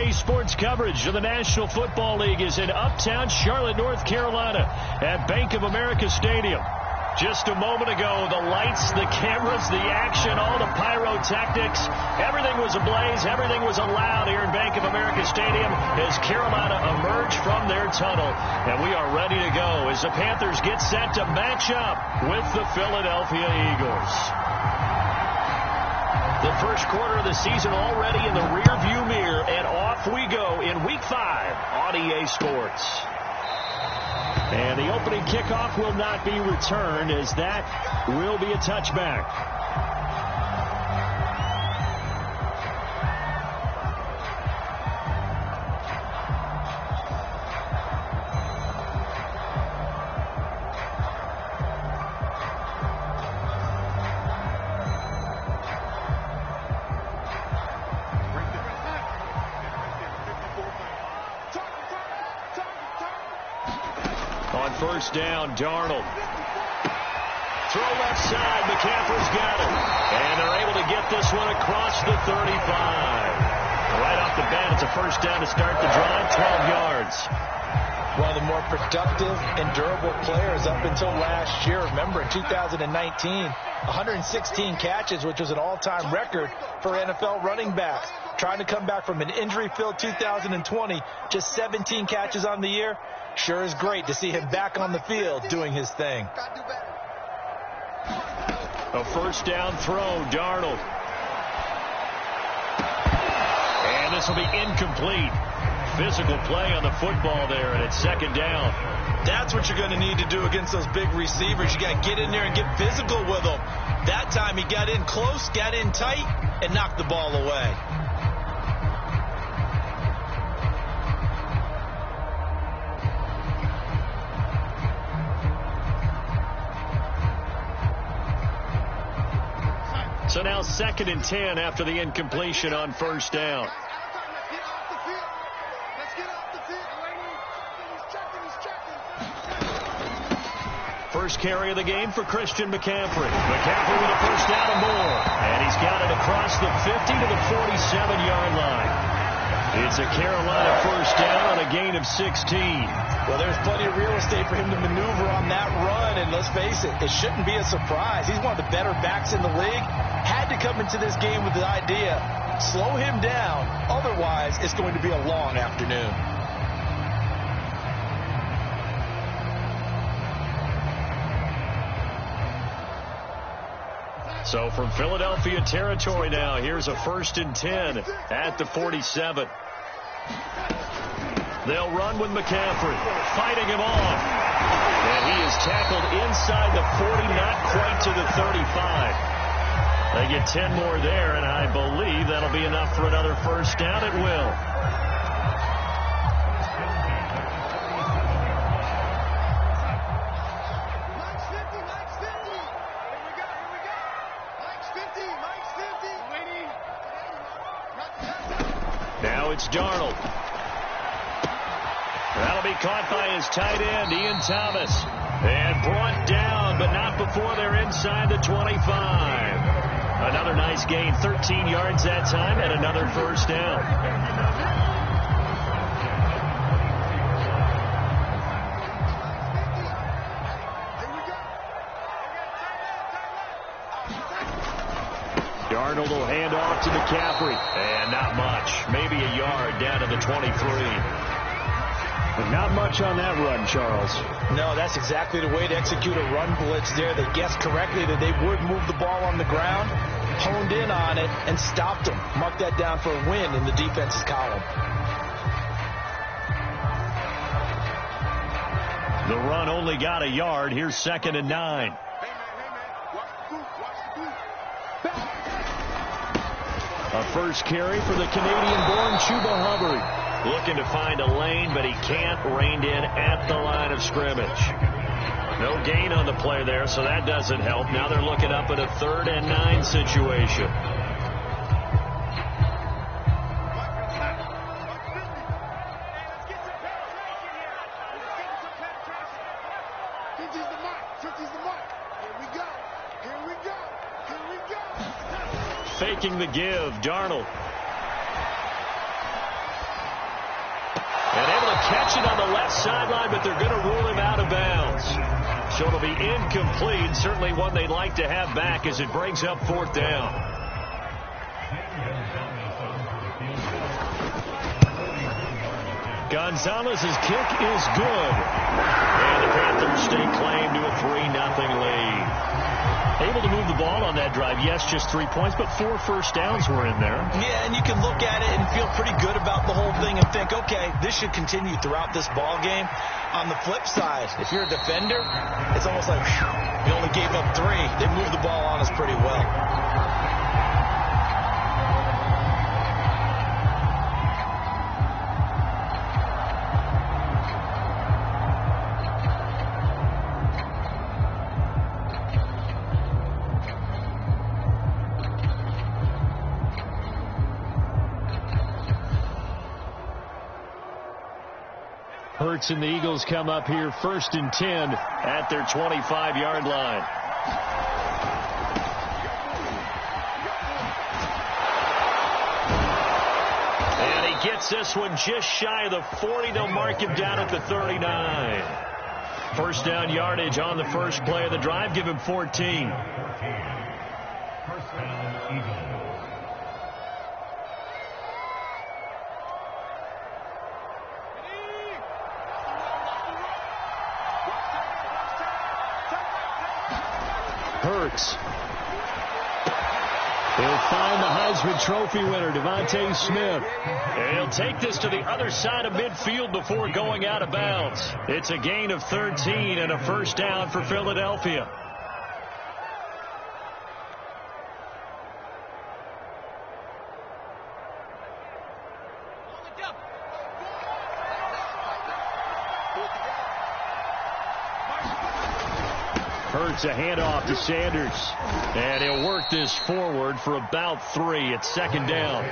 Today's sports coverage of the National Football League is in uptown Charlotte, North Carolina at Bank of America Stadium. Just a moment ago, the lights, the cameras, the action, all the pyrotechnics, everything was ablaze, everything was allowed here in Bank of America Stadium as Carolina emerged from their tunnel. And we are ready to go as the Panthers get set to match up with the Philadelphia Eagles. The first quarter of the season already in the rearview mirror, and off we go in Week 5 on EA Sports. And the opening kickoff will not be returned, as that will be a touchback. On first down, Darnold. Throw left side. McCaffrey's got it. And they're able to get this one across the 35. Right off the bat, it's a first down to start the drive, 12 yards. One of the more productive and durable players up until last year. Remember, in 2019, 116 catches, which was an all-time record for NFL running backs. Trying to come back from an injury-filled 2020, just 17 catches on the year. Sure is great to see him back on the field doing his thing. A first down throw, Darnold. And this will be incomplete. Physical play on the football there, and it's second down. That's what you're going to need to do against those big receivers. You got to get in there and get physical with them. That time he got in close, got in tight, and knocked the ball away. So now 2nd and 10 after the incompletion on first down. First carry of the game for Christian McCaffrey. McCaffrey with a first down and more. And he's got it across the 50 to the 47-yard line. It's a Carolina first down on a gain of 16. Well, there's plenty of real estate for him to maneuver on that run. And let's face it, it shouldn't be a surprise. He's one of the better backs in the league. Had to come into this game with the idea, slow him down. Otherwise, it's going to be a long afternoon. So from Philadelphia territory now, here's a 1st and 10 at the 47. They'll run with McCaffrey, fighting him off. And he is tackled inside the 40, not quite to the 35. They get 10 more there, and I believe that'll be enough for another first down. It will. Now it's Darnold. That'll be caught by his tight end, Ian Thomas. And brought down, but not before they're inside the 25. Another nice gain, 13 yards that time, and another first down. Darnold will hand off to McCaffrey. And not much. Maybe a yard down to the 23. But not much on that run, Charles. No, that's exactly the way to execute a run blitz there. They guessed correctly that they would move the ball on the ground, honed in on it, and stopped them. Mark that down for a win in the defense's column. The run only got a yard. Here's 2nd and 9. A first carry for the Canadian-born Chuba Hubbard. Looking to find a lane, but he can't. Reined in at the line of scrimmage. No gain on the play there, so that doesn't help. Now they're looking up at a 3rd and 9 situation. Faking the give, Darnold. catch it on the left sideline, but they're going to rule him out of bounds. So it'll be incomplete. Certainly one they'd like to have back as it brings up 4th down. Gonzalez's kick is good. And the Panthers stake claim to a 3-0 lead. Able to move the ball on that drive. Yes, just 3 points, but 4 first downs were in there. Yeah, and you can look at it and feel pretty good about the whole thing and think, okay, this should continue throughout this ball game. On the flip side, if you're a defender, it's almost like you only gave up 3. They moved the ball on us pretty well. Hurts and the Eagles come up here 1st and 10 at their 25-yard line. And he gets this one just shy of the 40. They'll mark him down at the 39. First down yardage on the first play of the drive. Give him 14. First down, Eagles. Hurts. He'll find the Heisman Trophy winner, Devontae Smith. And he'll take this to the other side of midfield before going out of bounds. It's a gain of 13 and a first down for Philadelphia. Hurts a handoff to Sanders. And he'll work this forward for about 3. It's 2nd down.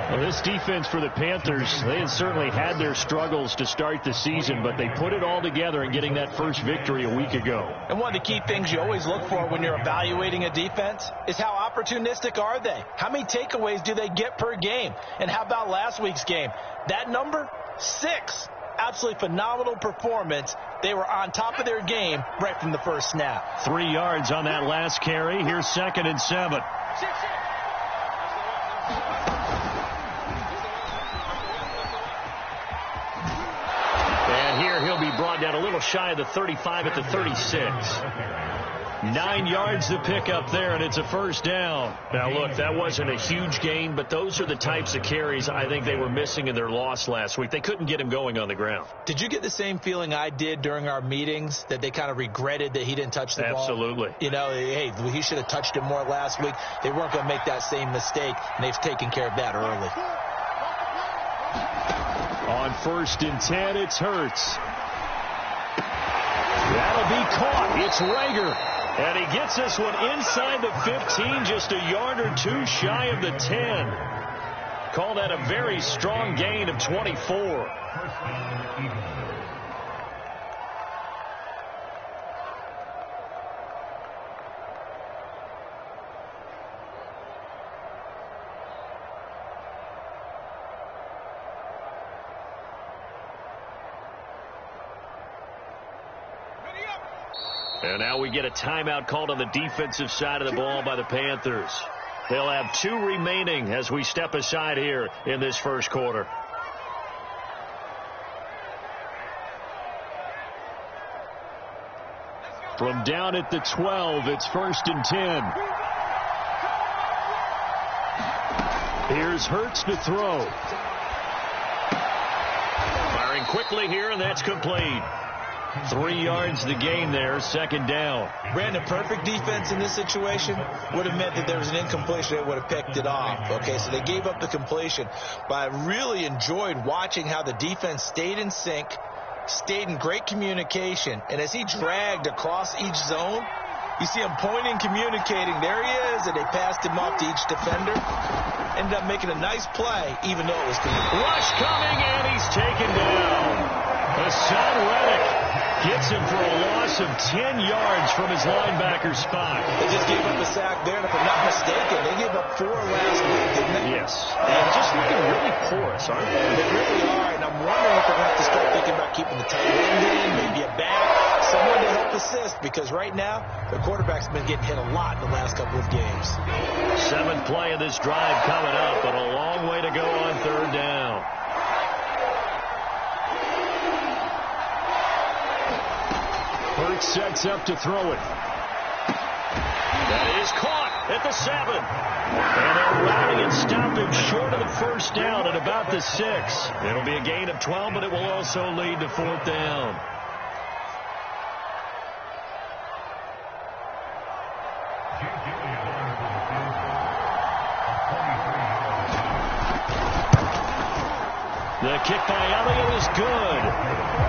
Well, this defense for the Panthers, they had certainly had their struggles to start the season, but they put it all together in getting that first victory a week ago. And one of the key things you always look for when you're evaluating a defense is how opportunistic are they? How many takeaways do they get per game? And how about last week's game? That number, 6. Absolutely phenomenal performance. They were on top of their game right from the first snap. 3 yards on that last carry. Here's 2nd and 7. And here he'll be brought down a little shy of the 35 at the 36. 9 yards to pick up there, and it's a first down. Now, look, that wasn't a huge gain, but those are the types of carries I think they were missing in their loss last week. They couldn't get him going on the ground. Did you get the same feeling I did during our meetings, that they kind of regretted that he didn't touch the ball? Absolutely. You know, hey, he should have touched it more last week. They weren't going to make that same mistake, and they've taken care of that early. On 1st and 10, it's Hurts. That'll be caught. It's Rager. And he gets this one inside the 15, just a yard or 2 shy of the 10. Call that a very strong gain of 24. And now we get a timeout called on the defensive side of the ball by the Panthers. They'll have 2 remaining as we step aside here in this first quarter. From down at the 12, it's 1st and 10. Here's Hurts to throw. Firing quickly here, and that's complete. 3 yards the gain there, 2nd down. Brandon, perfect defense in this situation would have meant that there was an incompletion. They would have picked it off. Okay, so they gave up the completion. But I really enjoyed watching how the defense stayed in sync, stayed in great communication. And as he dragged across each zone, you see him pointing, communicating. There he is, and they passed him off to each defender. Ended up making a nice play, even though it was complete. Rush coming, and he's taken down. Hassan Reddick gets him for a loss of 10 yards from his linebacker spot. They just gave up a sack there, and if I'm not mistaken, they gave up 4 last week, didn't they? Yes. And just looking really porous, aren't they? They really are, and I'm wondering if they're going to have to start thinking about keeping the tight end in, maybe a back, someone to help assist, because right now the quarterback's been getting hit a lot in the last couple of games. 7th play of this drive coming up, but a long way to go on 3rd down. Hurts sets up to throw it. That is caught at the 7. And they'll rally and stop him short of the 1st down at about the 6. It'll be a gain of 12, but it will also lead to 4th down. The kick by Elliott is good.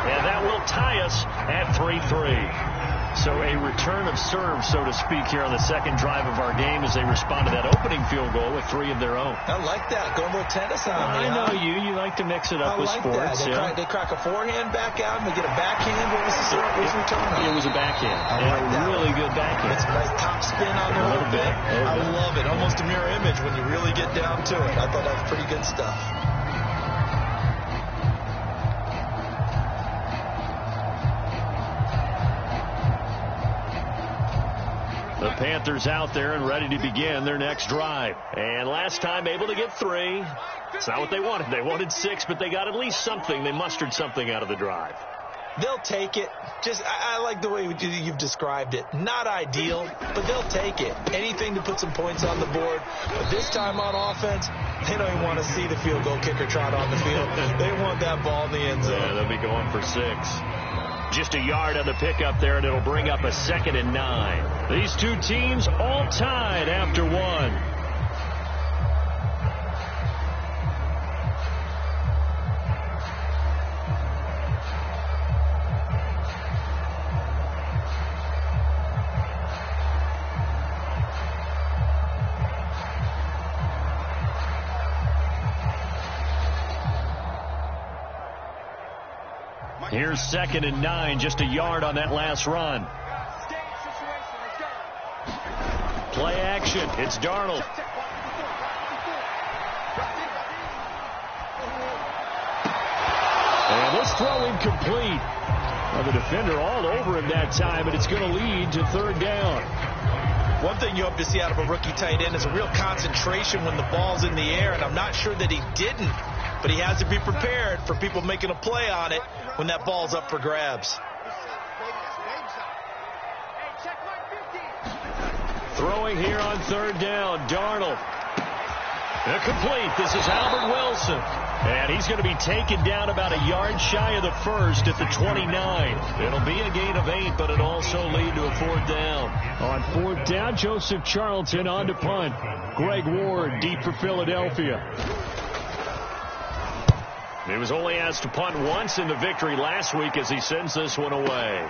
And that will tie us at 3-3. So a return of serve, so to speak, here on the 2nd drive of our game as they respond to that opening field goal with 3 of their own. I like that. Going a little tennis on me. I know you like to mix it up with sports. They crack a forehand back out and they get a backhand. What was the return on? It was a backhand. A really good backhand. It's a nice top spin on the little bit. I love it. Almost a mirror image when you really get down to it. I thought that was pretty good stuff. The Panthers out there and ready to begin their next drive. And last time able to get 3. It's not what they wanted. They wanted 6, but they got at least something. They mustered something out of the drive. They'll take it. I like the way you've described it. Not ideal, but they'll take it. Anything to put some points on the board. But this time on offense, they don't even want to see the field goal kicker trot on the field. They want that ball in the end zone. Yeah, they'll be going for 6. Just a yard on the pickup there, and it'll bring up a 2nd and 9. These two teams all tied after 1. Here's 2nd and 9, just a yard on that last run. Play action. It's Darnold. And this throw incomplete. Well, the defender all over him that time, and it's going to lead to 3rd down. One thing you hope to see out of a rookie tight end is a real concentration when the ball's in the air, and I'm not sure that he didn't, but he has to be prepared for people making a play on it when that ball's up for grabs. Throwing here on 3rd down, Darnold. Incomplete. This is Albert Wilson. And he's going to be taken down about a yard shy of the 1st at the 29. It'll be a gain of 8, but it'll also lead to a 4th down. On 4th down, Joseph Charlton on to punt. Greg Ward deep for Philadelphia. He was only asked to punt once in the victory last week as he sends this one away.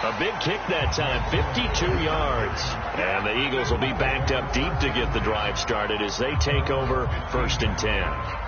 A big kick that time, 52 yards. And the Eagles will be backed up deep to get the drive started as they take over 1st and 10.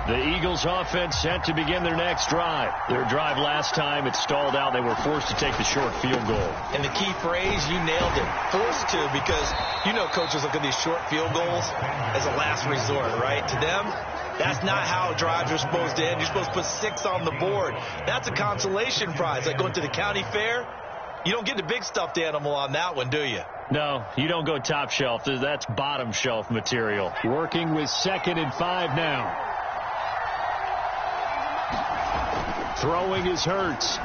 The Eagles offense set to begin their next drive. Their drive last time, it stalled out. They were forced to take the short field goal. And the key phrase, you nailed it. Forced to, because you know coaches look at these short field goals as a last resort, right? To them, that's not how drives are supposed to end. You're supposed to put 6 on the board. That's a consolation prize. Like going to the county fair, you don't get the big stuffed animal on that one, do you? No, you don't go top shelf. That's bottom shelf material. Working with 2nd and 5 now. Throwing is Hurts.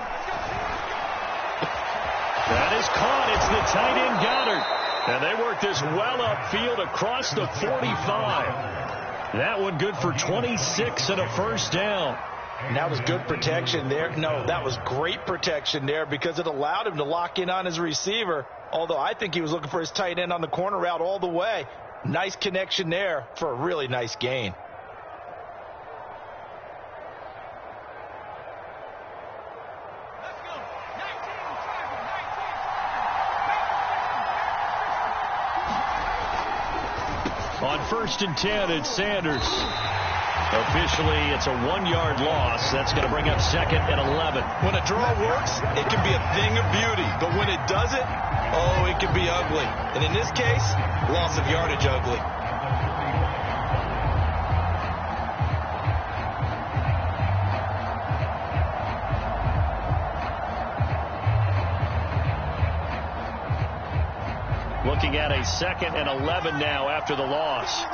That is caught. It's the tight end Goddard. And they work this well upfield across the 45. That one good for 26 and a 1st down. And that was good protection there. No, that was great protection there because it allowed him to lock in on his receiver. Although I think he was looking for his tight end on the corner route all the way. Nice connection there for a really nice gain. On 1st and 10, it's Sanders. Officially, it's a 1-yard loss. That's going to bring up 2nd and 11. When a draw works, it can be a thing of beauty. But when it doesn't, oh, it can be ugly. And in this case, loss of yardage ugly. Looking at a 2nd and 11 now after the loss.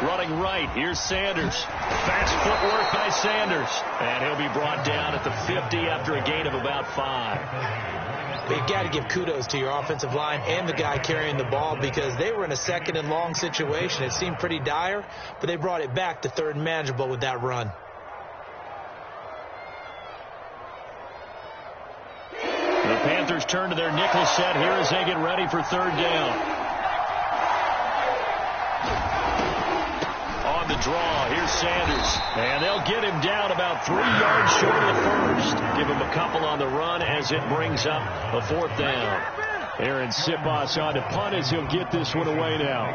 Running right, here's Sanders. Fast footwork by Sanders. And he'll be brought down at the 50 after a gain of about 5. You've got to give kudos to your offensive line and the guy carrying the ball because they were in a 2nd and long situation. It seemed pretty dire, but they brought it back to 3rd and manageable with that run. The Panthers turn to their nickel set here as they get ready for 3rd down. On the draw, here's Sanders. And they'll get him down about 3 yards short of the first. Give him a couple on the run as it brings up a 4th down. Aaron Siposs on to punt as he'll get this one away now.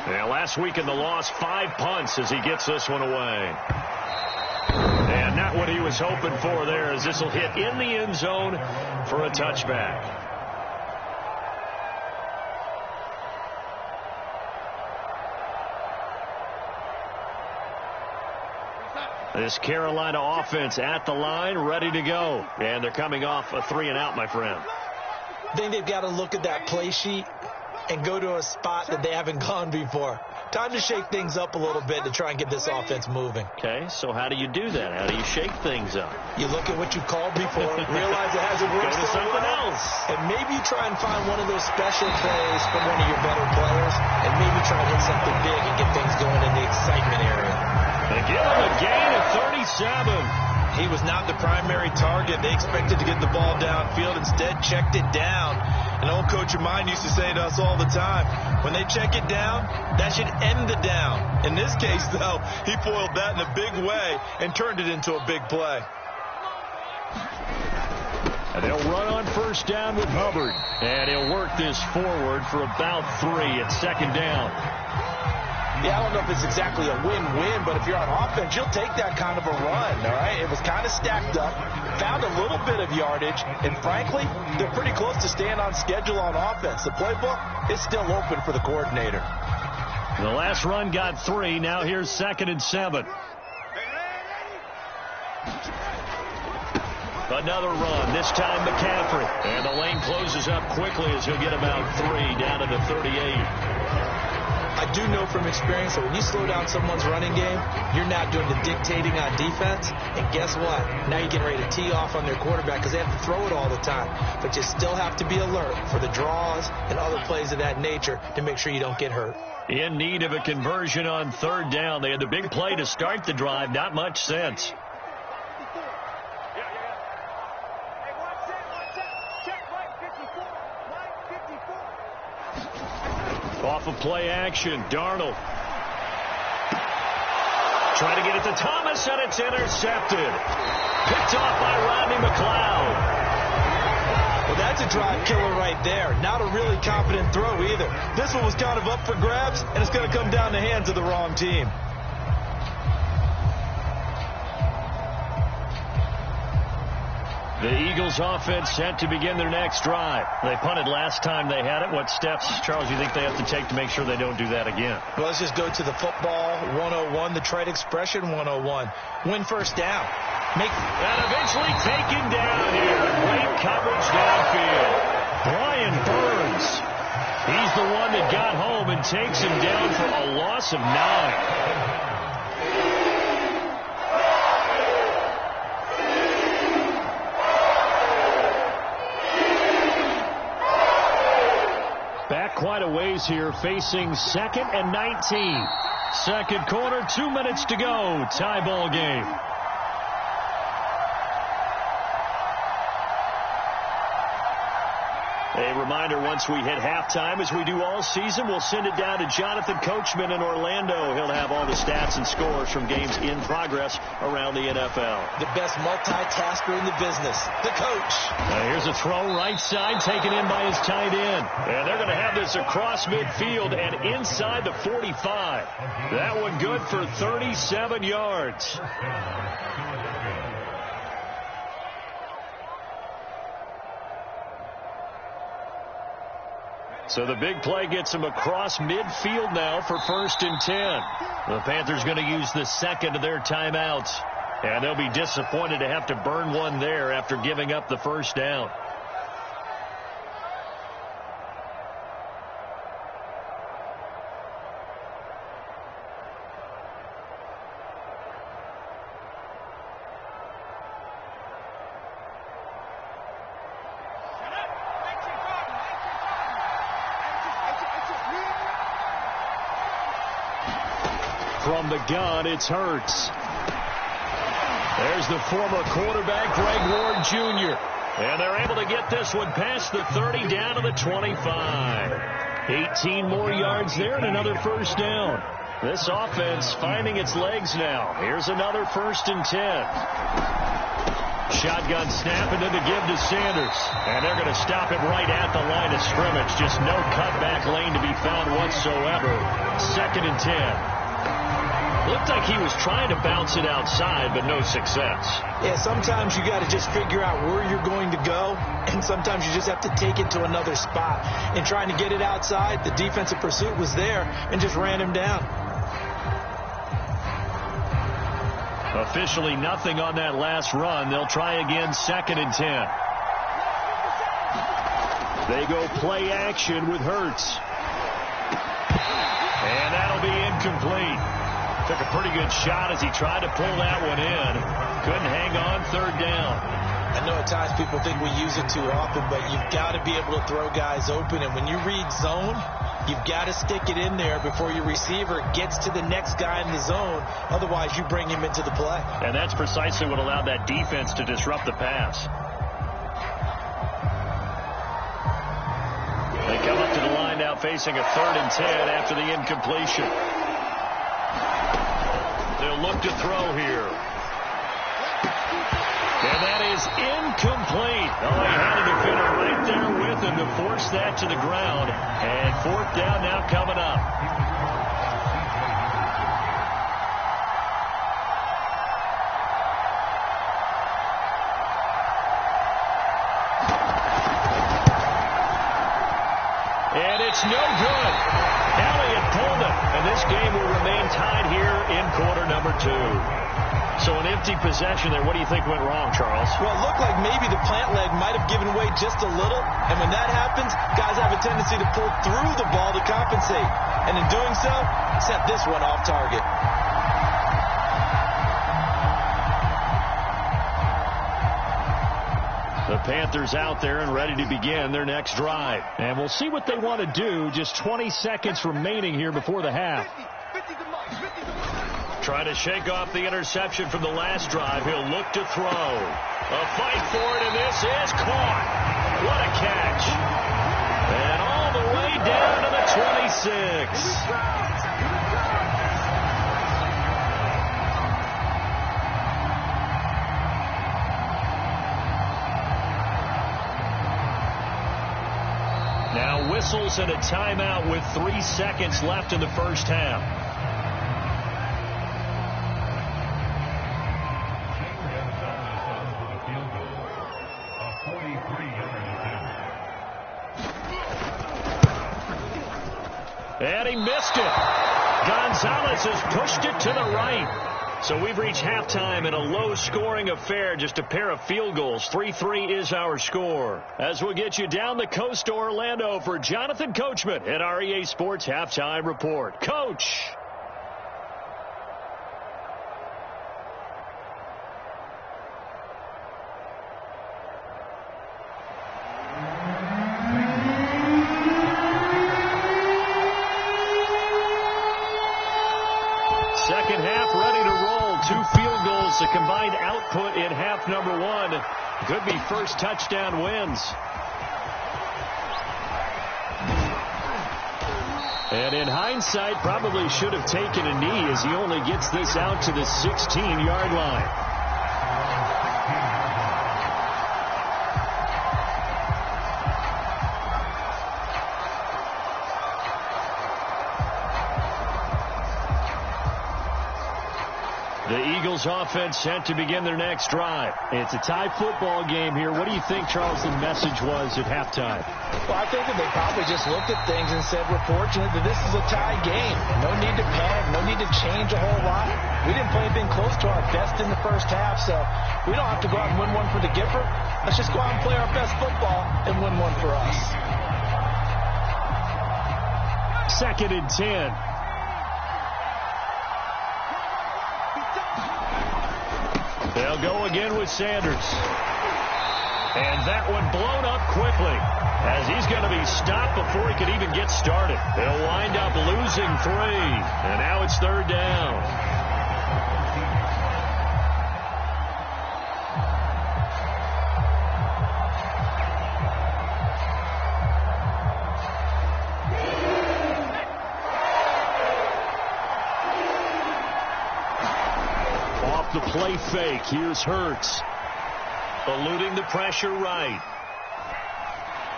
Yeah, last week in the loss, 5 punts as he gets this one away. And not what he was hoping for there, as this will hit in the end zone for a touchback. This Carolina offense at the line, ready to go. And they're coming off a 3-and-out, my friend. I think they've got to look at that play sheet and go to a spot that they haven't gone before. Time to shake things up a little bit to try and get this offense moving. Okay, so how do you do that? How do you shake things up? You look at what you called before, realize it hasn't worked Go to something else. And maybe you try and find one of those special plays from one of your better players, and maybe try to hit something big and get things going in the excitement area. They give him a gain of 37. He was not the primary target. They expected to get the ball downfield. Instead, checked it down. An old coach of mine used to say to us all the time, when they check it down, that should end the down. In this case, though, he foiled that in a big way and turned it into a big play. And they'll run on 1st down with Hubbard. And he'll work this forward for about 3 at 2nd down. Yeah, I don't know if it's exactly a win-win, but if you're on offense, you'll take that kind of a run, all right? It was kind of stacked up, found a little bit of yardage, and frankly, they're pretty close to staying on schedule on offense. The playbook is still open for the coordinator. The last run got 3. Now here's 2nd and 7. Another run, this time McCaffrey. And the lane closes up quickly as he'll get about 3 down to the 38. I do know from experience that when you slow down someone's running game, you're not doing the dictating on defense. And guess what? Now you're getting ready to tee off on their quarterback because they have to throw it all the time. But you still have to be alert for the draws and other plays of that nature to make sure you don't get hurt. In need of a conversion on 3rd down. They had the big play to start the drive. Not much sense. Off of play action, Darnold. Trying to get it to Thomas, and it's intercepted. Picked off by Rodney McLeod. Well, that's a drive killer right there. Not a really confident throw either. This one was kind of up for grabs, and it's going to come down the hands of the wrong team. The Eagles offense set to begin their next drive. They punted last time they had it. What steps, Charles, you think they have to take to make sure they don't do that again? Well, let's just go to the football 101, the trade expression 101. Win 1st down. And eventually taken down here. Great coverage downfield. Brian Burns. He's the one that got home and takes him down for a loss of 9. Back quite a ways here, facing 2nd and 19. 2nd quarter, 2 minutes to go. Tie ball game. A reminder, once we hit halftime, as we do all season, we'll send it down to Jonathan Coachman in Orlando. He'll have all the stats and scores from games in progress around the NFL. The best multitasker in the business, the coach. Here's a throw right side, taken in by his tight end. And they're going to have this across midfield and inside the 45. That one good for 37 yards. So the big play gets him across midfield now for 1st and 10. The Panthers going to use the second of their timeouts. And they'll be disappointed to have to burn one there after giving up the first down. From the gun, it's Hurts. There's the former quarterback, Greg Ward Jr. And they're able to get this one past the 30 down to the 25. 18 more yards there and another first down. This offense finding its legs now. Here's another 1st and 10. Shotgun snap and then to give to Sanders. And they're going to stop it right at the line of scrimmage. Just no cutback lane to be found whatsoever. 2nd and 10. Looked like he was trying to bounce it outside, but no success. Yeah, sometimes you got to just figure out where you're going to go, and sometimes you just have to take it to another spot. And trying to get it outside, the defensive pursuit was there and just ran him down. Officially nothing on that last run. They'll try again, 2nd and 10. They go play action with Hurts. And that'll be incomplete. Took a pretty good shot as he tried to pull that one in. Couldn't hang on, 3rd down. I know at times people think we use it too often, but you've got to be able to throw guys open. And when you read zone, you've got to stick it in there before your receiver gets to the next guy in the zone. Otherwise, you bring him into the play. And that's precisely what allowed that defense to disrupt the pass. They come up to the line now facing a 3rd and 10 after the incompletion. They'll look to throw here. And that is incomplete. Oh, he had a defender right there with him to force that to the ground. And 4th down now coming up. And it's no good. Elliott pulled it, and this game will remain tied here in quarter number 2. So an empty possession there. What do you think went wrong, Charles? Well, it looked like maybe the plant leg might have given way just a little, and when that happens, guys have a tendency to pull through the ball to compensate, and in doing so, set this one off target. The Panthers out there and ready to begin their next drive. And we'll see what they want to do. Just 20 seconds remaining here before the half. Trying to shake off the interception from the last drive. He'll look to throw. A fight for it, and this is caught. What a catch. And all the way down to the 26. Now whistles and a timeout with 3 seconds left in the first half. And he missed it. Gonzalez has pushed it to the right. So we've reached halftime in a low-scoring affair, just a pair of field goals. 3-3 is our score. As we'll get you down the coast to Orlando for Jonathan Coachman at our EA Sports Halftime Report. Coach. Second half ready to roll. 2 field goals, the combined output in half number 1. Could be first touchdown wins. And in hindsight, probably should have taken a knee as he only gets this out to the 16-yard line. The Eagles offense set to begin their next drive. It's a tie football game here. What do you think, Charles, the message was at halftime? Well, I think that they probably just looked at things and said, we're fortunate that this is a tie game. No need to panic. No need to change a whole lot. We didn't play anything close to our best in the first half, so we don't have to go out and win one for the Gipper. Let's just go out and play our best football and win one for us. 2nd and 10. They'll go again with Sanders. And that one blown up quickly as he's going to be stopped before he can even get started. They'll wind up losing 3. And now it's 3rd down. The play fake. Here's Hurts. Eluding the pressure right.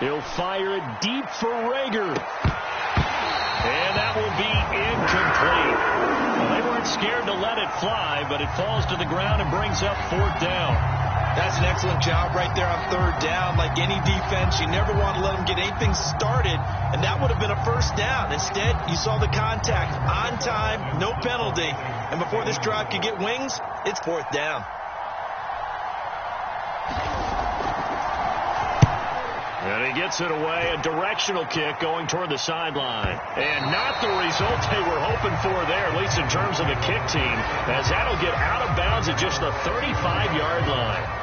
He'll fire it deep for Rager. And that will be incomplete. Well, they weren't scared to let it fly, but it falls to the ground and brings up 4th down. That's an excellent job right there on 3rd down. Like any defense, you never want to let them get anything started, and that would have been a 1st down. Instead, you saw the contact on time, no penalty, and before this drive could get wings, it's 4th down. And he gets it away, a directional kick going toward the sideline. And not the result they were hoping for there, at least in terms of the kick team, as that'll get out of bounds at just the 35-yard line.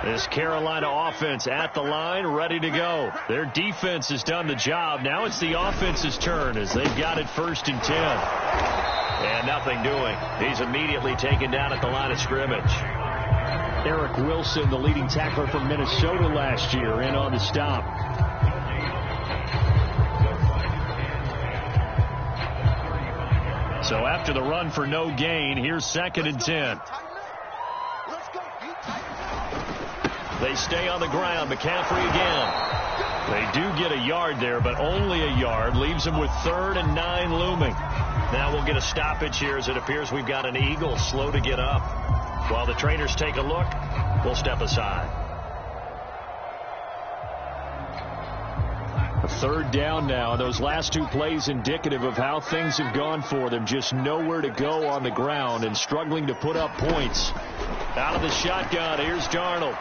This Carolina offense at the line, ready to go. Their defense has done the job. Now it's the offense's turn as they've got it 1st and 10. And nothing doing. He's immediately taken down at the line of scrimmage. Eric Wilson, the leading tackler from Minnesota last year, in on the stop. So after the run for no gain, here's 2nd and 10. They stay on the ground. McCaffrey again. They do get a yard there, but only a yard. Leaves them with 3rd and 9 looming. Now we'll get a stoppage here as it appears we've got an Eagle slow to get up. While the trainers take a look, we'll step aside. A 3rd down now. Those last 2 plays indicative of how things have gone for them. Just nowhere to go on the ground and struggling to put up points. Out of the shotgun, here's Darnold.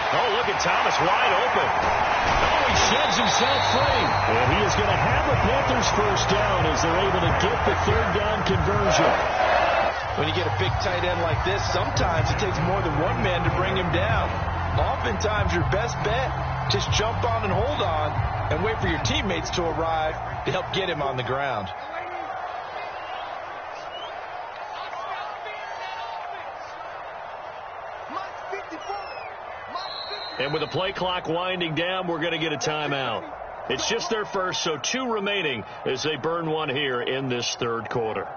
Oh, look at Thomas wide open. Oh, he sheds himself free. And he is going to have the Panthers 1st down as they're able to get the 3rd down conversion. When you get a big tight end like this, sometimes it takes more than one man to bring him down. Oftentimes, your best bet, just jump on and hold on and wait for your teammates to arrive to help get him on the ground. And with the play clock winding down, we're going to get a timeout. It's just their first, so 2 remaining as they burn one here in this 3rd quarter.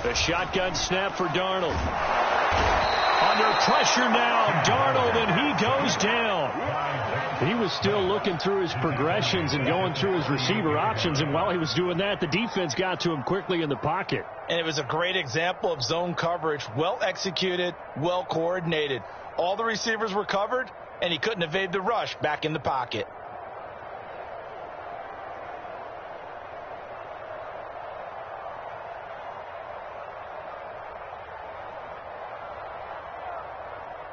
A shotgun snap for Darnold. Under pressure now, Darnold, and he goes down. He was still looking through his progressions and going through his receiver options, and while he was doing that, the defense got to him quickly in the pocket. And it was a great example of zone coverage. Well executed, well coordinated. All the receivers were covered, and he couldn't evade the rush back in the pocket.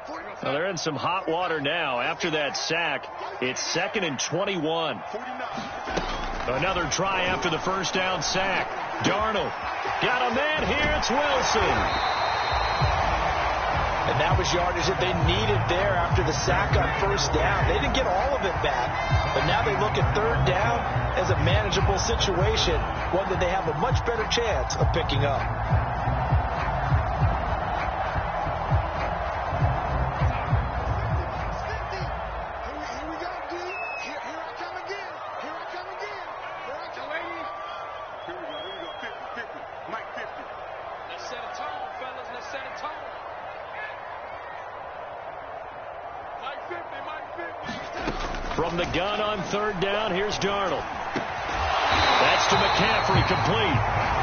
Well, they're in some hot water now. After that sack, it's 2nd and 21. Another try after the first down sack. Darnold got a man here. It's Wilson. And that was yardage that they needed there after the sack on first down. They didn't get all of it back, but now they look at third down as a manageable situation, one that they have a much better chance of picking up. From the gun on third down, here's Darnold. That's to McCaffrey, complete.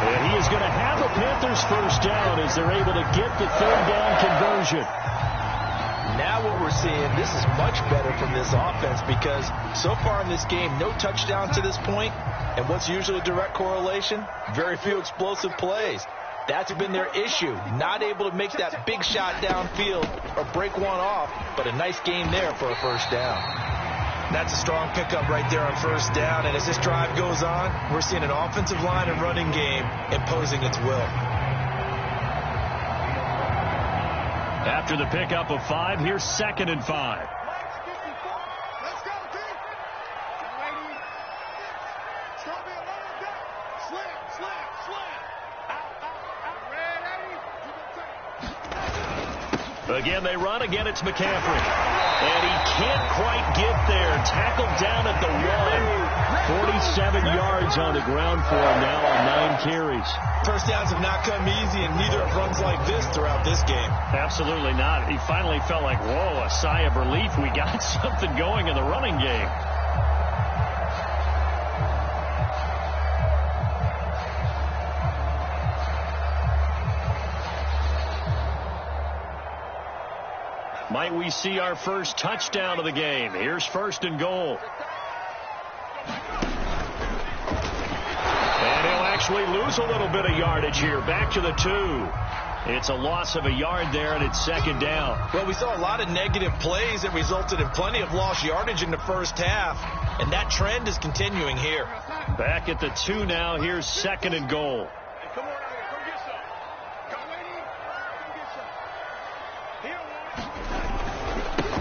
And he is going to have the Panthers first down as they're able to get the third down conversion. Now what we're seeing, this is much better from this offense because so far in this game, no touchdowns to this point. And what's usually a direct correlation? Very few explosive plays. That's been their issue. Not able to make that big shot downfield or break one off, but a nice game there for a first down. That's a strong pickup right there on first down. And as this drive goes on, we're seeing an offensive line and running game imposing its will. After the pickup of 5, here's 2nd and 5. Again, they run. Again, it's McCaffrey. And he can't quite get there. Tackled down at the 1. 47 yards on the ground for him now on 9 carries. First downs have not come easy, and neither have runs like this throughout this game. Absolutely not. He finally felt like, whoa, a sigh of relief. We got something going in the running game. Might we see our first touchdown of the game? Here's 1st and goal. And he'll actually lose a little bit of yardage here. Back to the 2. It's a loss of a yard there, and it's 2nd down. Well, we saw a lot of negative plays that resulted in plenty of lost yardage in the first half, and that trend is continuing here. Back at the 2 now. Here's 2nd and goal.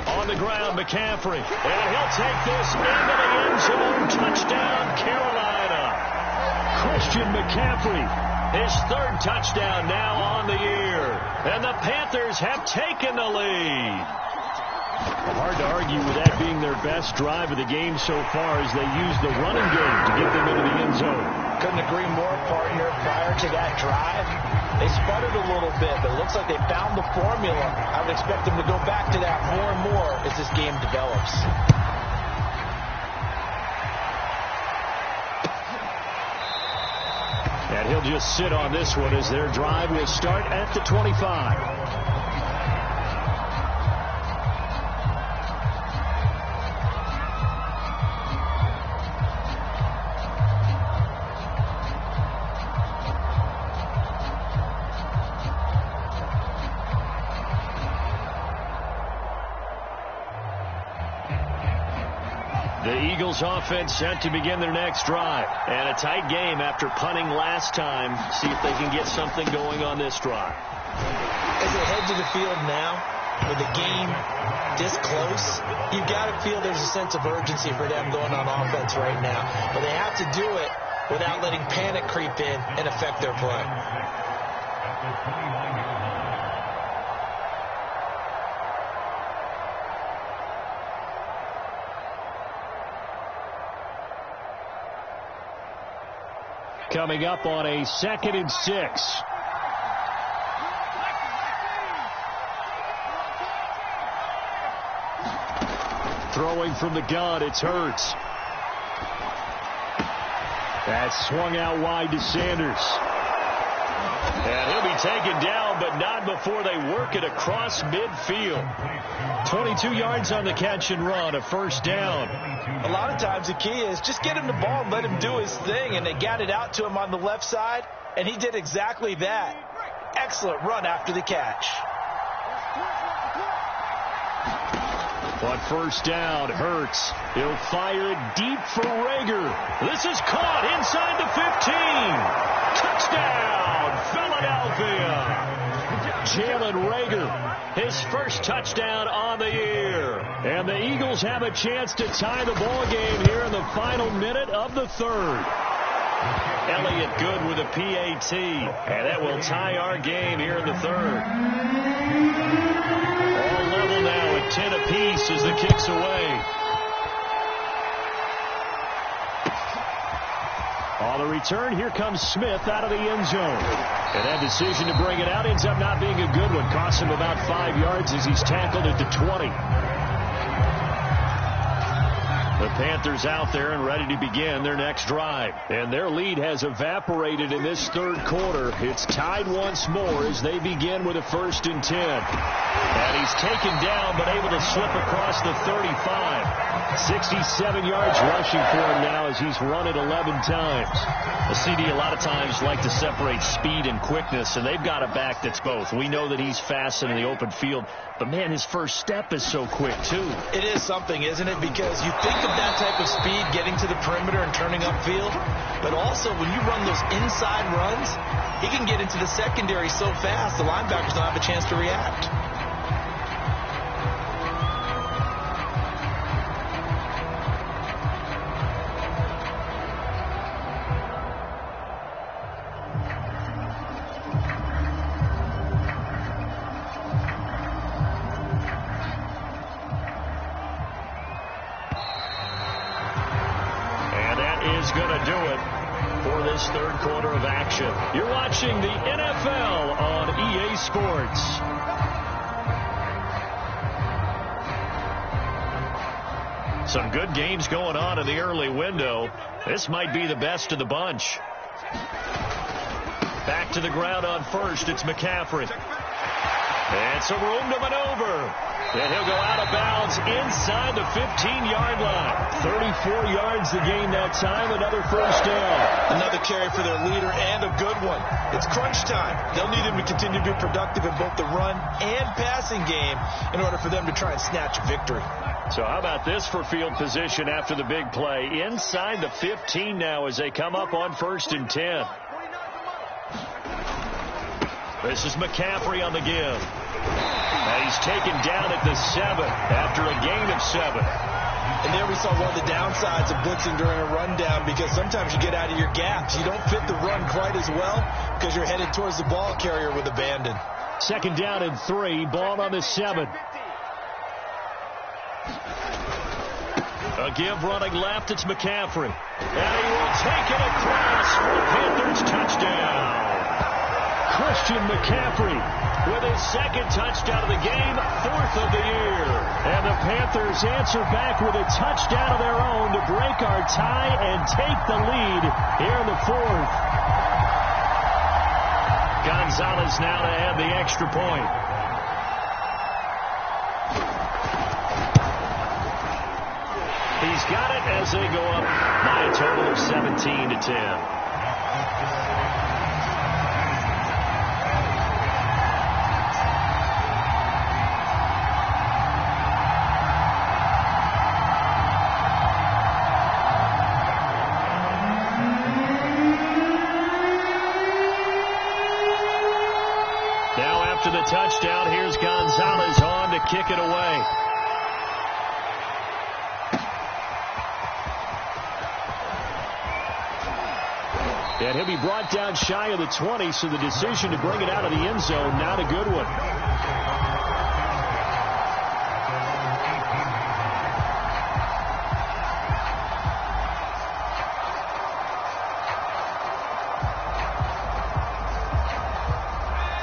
On the ground, McCaffrey. And he'll take this into the end zone. Touchdown, Carolina. Christian McCaffrey, his 3rd touchdown now on the year. And the Panthers have taken the lead. Hard to argue with that being their best drive of the game so far as they use the running game to get them into the end zone. Couldn't agree more, partner. Prior to that drive, they sputtered a little bit, but it looks like they found the formula. I would expect them to go back to that more and more as this game develops. And he'll just sit on this one as their drive will start at the 25. The Eagles offense set to begin their next drive. And a tight game after punting last time. See if they can get something going on this drive. As they head to the field now, with the game this close, you've got to feel there's a sense of urgency for them going on offense right now. But they have to do it without letting panic creep in and affect their play. Coming up on a 2nd and 6. Throwing from the gun, it's Hurts. That's swung out wide to Sanders. And he'll be taken down, but not before they work it across midfield. 22 yards on the catch and run, a first down. A lot of times the key is just get him the ball and let him do his thing, and they got it out to him on the left side, and he did exactly that. Excellent run after the catch. On first down, Hurts. He'll fire it deep for Rager. This is caught inside the 15. Touchdown, Philadelphia. Jalen Rager, his first touchdown on the year. And the Eagles have a chance to tie the ball game here in the final minute of the third. Elliott good with a PAT, and that will tie our game here in the third. All level now at 10 apiece as the kick's away. On the return, here comes Smith out of the end zone. And that decision to bring it out ends up not being a good one. Costs him about 5 yards as he's tackled at the 20. The Panthers out there and ready to begin their next drive. And their lead has evaporated in this third quarter. It's tied once more as they begin with a 1st and 10. And he's taken down but able to slip across the 35. 67 yards rushing for him now as he's run it 11 times. The CD a lot of times like to separate speed and quickness, and they've got a back that's both. We know that he's fast in the open field, but man, his first step is so quick too. It is something, isn't it? Because you think of that type of speed getting to the perimeter and turning upfield, but also when you run those inside runs, he can get into the secondary so fast the linebackers don't have a chance to react. Third quarter of action. You're watching the NFL on EA Sports. Some good games going on in the early window. This might be the best of the bunch. Back to the ground on first. It's McCaffrey. And some room to maneuver. And he'll go out of bounds inside the 15-yard line. 34 yards the gain that time. Another first down. Another carry for their leader and a good one. It's crunch time. They'll need him to continue to be productive in both the run and passing game in order for them to try and snatch victory. So how about this for field position after the big play? Inside the 15 now as they come up on 1st and 10. This is McCaffrey on the give. And he's taken down at the 7 after a gain of 7. And there we saw one of the downsides of blitzing during a rundown, because sometimes you get out of your gaps. You don't fit the run quite as well because you're headed towards the ball carrier with abandon. 2nd down and 3. Ball on the 7. A give running left. It's McCaffrey. And he will take it across for a Panthers touchdown. Christian McCaffrey with his 2nd touchdown of the game, 4th of the year. And the Panthers answer back with a touchdown of their own to break our tie and take the lead here in the 4th. Gonzalez now to add the extra point. He's got it as they go up by a total of 17-10. The touchdown. Here's Gonzalez on to kick it away. And he'll be brought down shy of the 20, so the decision to bring it out of the end zone, not a good one.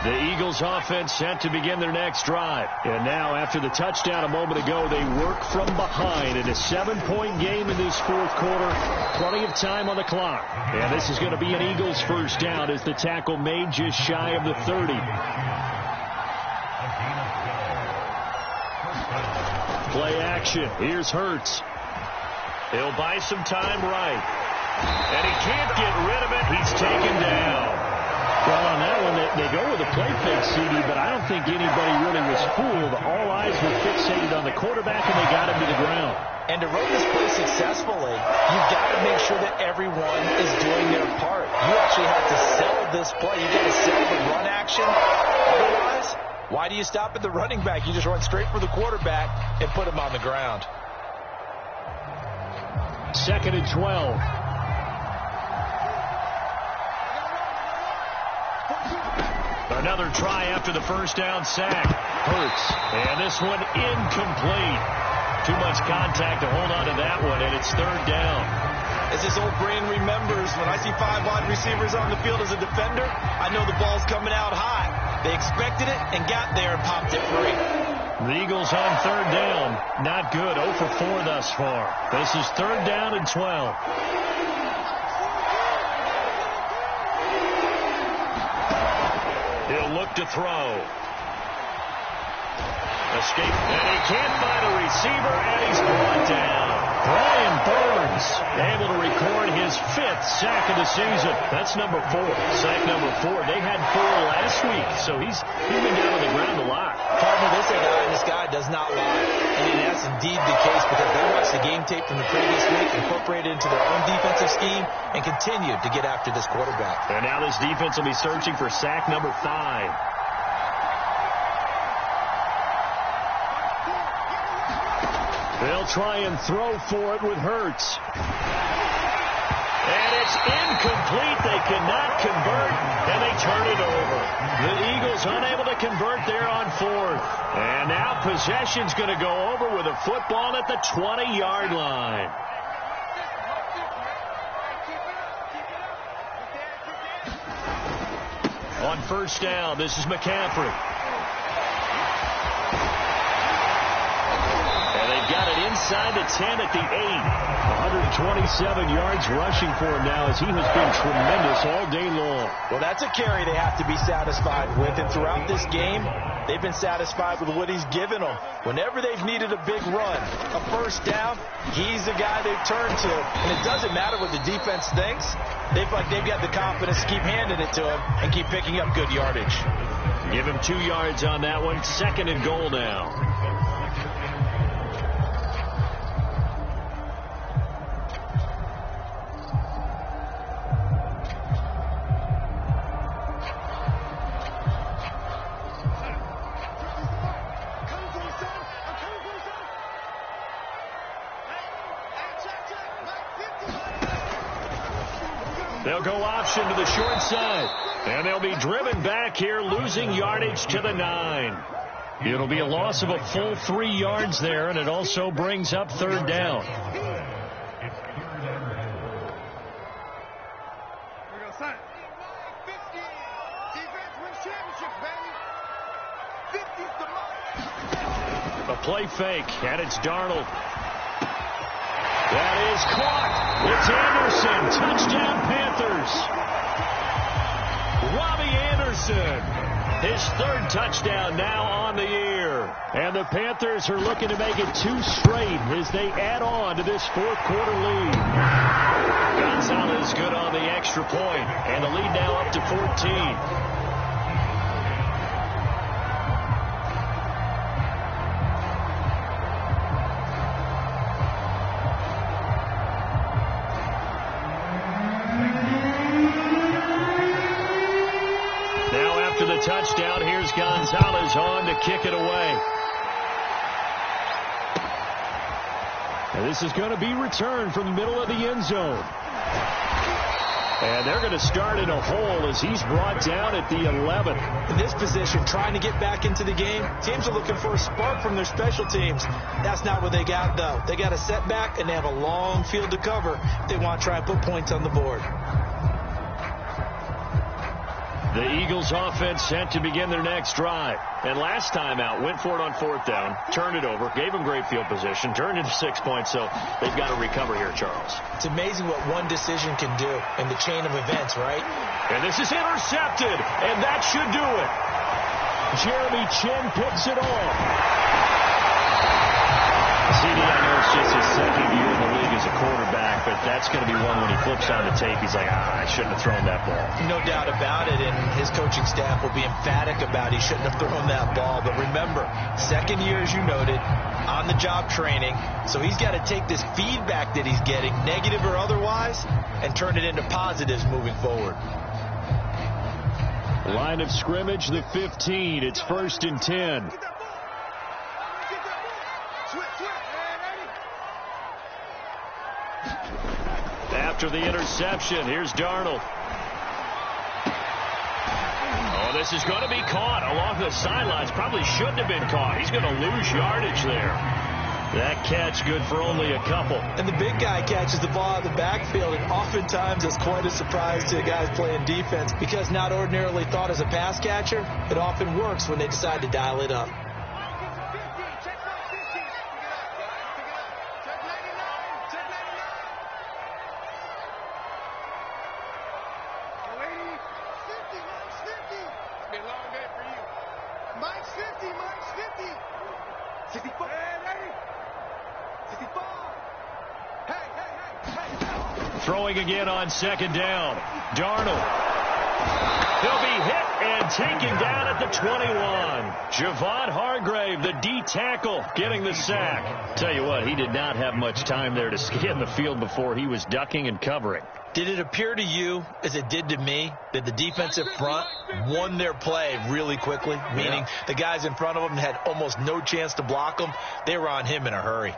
The Eagles offense set to begin their next drive. And now, after the touchdown a moment ago, they work from behind in a 7-point game in this 4th quarter. Plenty of time on the clock. And this is going to be an Eagles first down as the tackle made just shy of the 30. Play action. Here's Hurts. He'll buy some time right. And he can't get rid of it. He's taken down. Well, on that one, they go with a play fake, CD, but I don't think anybody really was fooled. All eyes were fixated on the quarterback, and they got him to the ground. And to run this play successfully, you've got to make sure that everyone is doing their part. You actually have to sell this play. You've got to sell the run action. Otherwise, why do you stop at the running back? You just run straight for the quarterback and put him on the ground. 2nd and 12. Another try after the first down sack. Hurts. And this one incomplete. Too much contact to hold on to that one, and it's 3rd down. As his old brain remembers, when I see 5 wide receivers on the field as a defender, I know the ball's coming out high. They expected it and got there and popped it free. The Eagles on 3rd down. Not good. 0 for 4 thus far. This is 3rd down and 12. He'll look to throw. Escape, and he can't find a receiver, and he's brought down. Brian Burns able to record his 5th sack of the season. That's number 4. Sack number 4. They had 4 last week, so he's been down on the ground a lot. Partner, this guy does not lie. And that's indeed the case because they watched the game tape from the previous week, incorporated it into their own defensive scheme, and continued to get after this quarterback. And now this defense will be searching for sack number 5. They'll try and throw for it with Hurts. And it's incomplete. They cannot convert, and they turn it over. The Eagles unable to convert there on 4th. And now possession's going to go over with a football at the 20-yard line. On 1st down, this is McCaffrey. Got it inside the 10 at the 8. 127 yards rushing for him now as he has been tremendous all day long. Well, that's a carry they have to be satisfied with. And throughout this game, they've been satisfied with what he's given them. Whenever they've needed a big run, a 1st down, he's the guy they've turned to. And it doesn't matter what the defense thinks. They've got the confidence to keep handing it to him and keep picking up good yardage. Give him 2 yards on that one. 2nd and goal now. They'll go option to the short side. And they'll be driven back here, losing yardage to the 9. It'll be a loss of a full 3 yards there, and it also brings up 3rd down. A play fake, and it's Darnold. That is caught. It's Anderson. Touchdown, Panthers. Robbie Anderson. His 3rd touchdown now on the year. And the Panthers are looking to make it 2 straight as they add on to this 4th quarter lead. Gonzalez good on the extra point, and the lead now up to 14. Touchdown. Here's Gonzalez on to kick it away. And this is going to be returned from the middle of the end zone. And they're going to start in a hole as he's brought down at the 11th. In this position, trying to get back into the game, teams are looking for a spark from their special teams. That's not what they got, though. They got a setback, and they have a long field to cover if they want to try and put points on the board. The Eagles offense set to begin their next drive. And last time out, went for it on 4th down, turned it over, gave them great field position, turned into 6 points, so they've got to recover here, Charles. It's amazing what one decision can do in the chain of events, right? And this is intercepted, and that should do it. Jeremy Chin picks it off. CD, I know just his second year in the league as a quarterback, but that's going to be one when he flips on the tape, he's like, I shouldn't have thrown that ball. No doubt about it, and his coaching staff will be emphatic about he shouldn't have thrown that ball. But remember, second year, as you noted, on-the-job training, so he's got to take this feedback that he's getting, negative or otherwise, and turn it into positives moving forward. Line of scrimmage, the 15. It's 1st and 10. After the interception, here's Darnold. Oh, this is going to be caught along the sidelines. Probably shouldn't have been caught. He's going to lose yardage there. That catch good for only a couple. And the big guy catches the ball out of the backfield, and oftentimes it's quite a surprise to the guys playing defense because not ordinarily thought as a pass catcher, it often works when they decide to dial it up. Throwing again on 2nd down. Darnold. He'll be hit and taken down at the 21. Javon Hargrave, the D tackle, getting the sack. Tell you what, he did not have much time there to scan the field before he was ducking and covering. Did it appear to you, as it did to me, that the defensive front won their play really quickly? Meaning the guys in front of them had almost no chance to block them. They were on him in a hurry.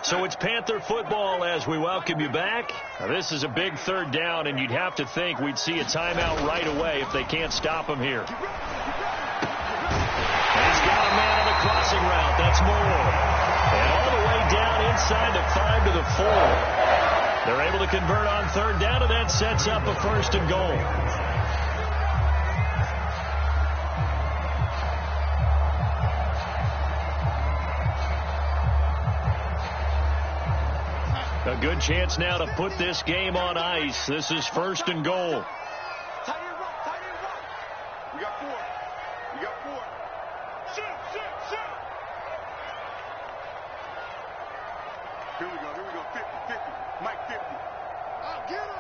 So it's Panther football as we welcome you back. Now, this is a big 3rd down, and you'd have to think we'd see a timeout right away if they can't stop him here. And he's got a man on the crossing route. That's Moore. And all the way down inside the 5 to the 4. They're able to convert on 3rd down, and that sets up a 1st and goal. A good chance now to put this game on ice. This is 1st and goal. Tight end right. We got 4. Shoot. Here we go. 50. Mike 50. Get him.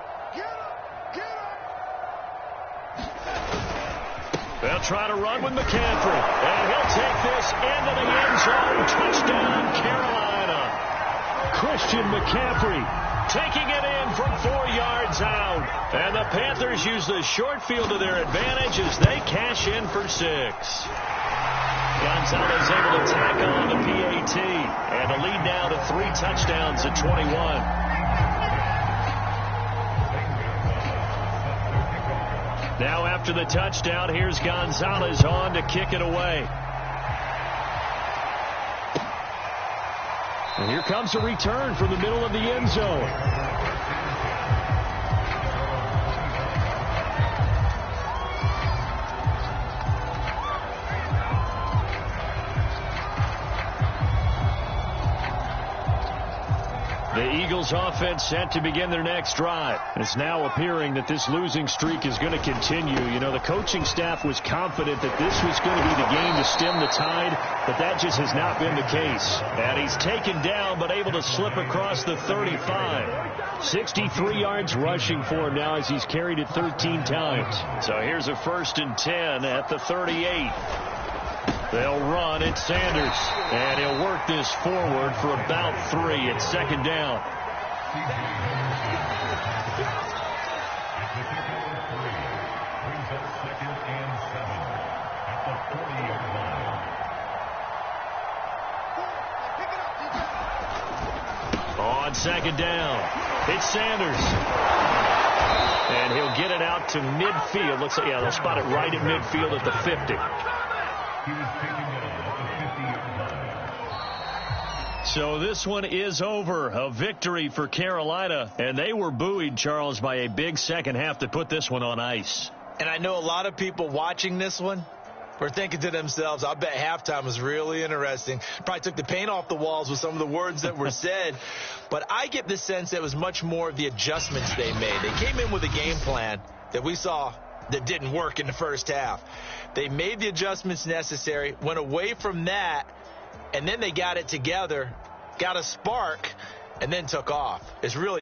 They'll try to run with McCaffrey. And he'll take this into the end zone. Touchdown, Carolina. Christian McCaffrey taking it in from 4 yards out. And the Panthers use the short field to their advantage as they cash in for 6. Gonzalez able to tack on the PAT. And a lead now to 3 touchdowns at 21. Now after the touchdown, here's Gonzalez on to kick it away. And here comes a return from the middle of the end zone. The Eagles offense set to begin their next drive. It's now appearing that this losing streak is going to continue. You know, the coaching staff was confident that this was going to be the game to stem the tide, but that just has not been the case. And he's taken down, but able to slip across the 35. 63 yards rushing for him now as he's carried it 13 times. So here's a 1st and 10 at the 38. They'll run at Sanders, and he'll work this forward for about 3. It's 2nd down. On 2nd down, it's Sanders. And he'll get it out to midfield. Looks like, they'll spot it right at midfield at the 50. So this one is over. A victory for Carolina. And they were buoyed, Charles, by a big second half to put this one on ice. And I know a lot of people watching this one were thinking to themselves, I bet halftime was really interesting. Probably took the paint off the walls with some of the words that were said. But I get the sense that it was much more of the adjustments they made. They came in with a game plan that we saw that didn't work in the first half. They made the adjustments necessary, went away from that, and then they got it together, got a spark, and then took off. It's really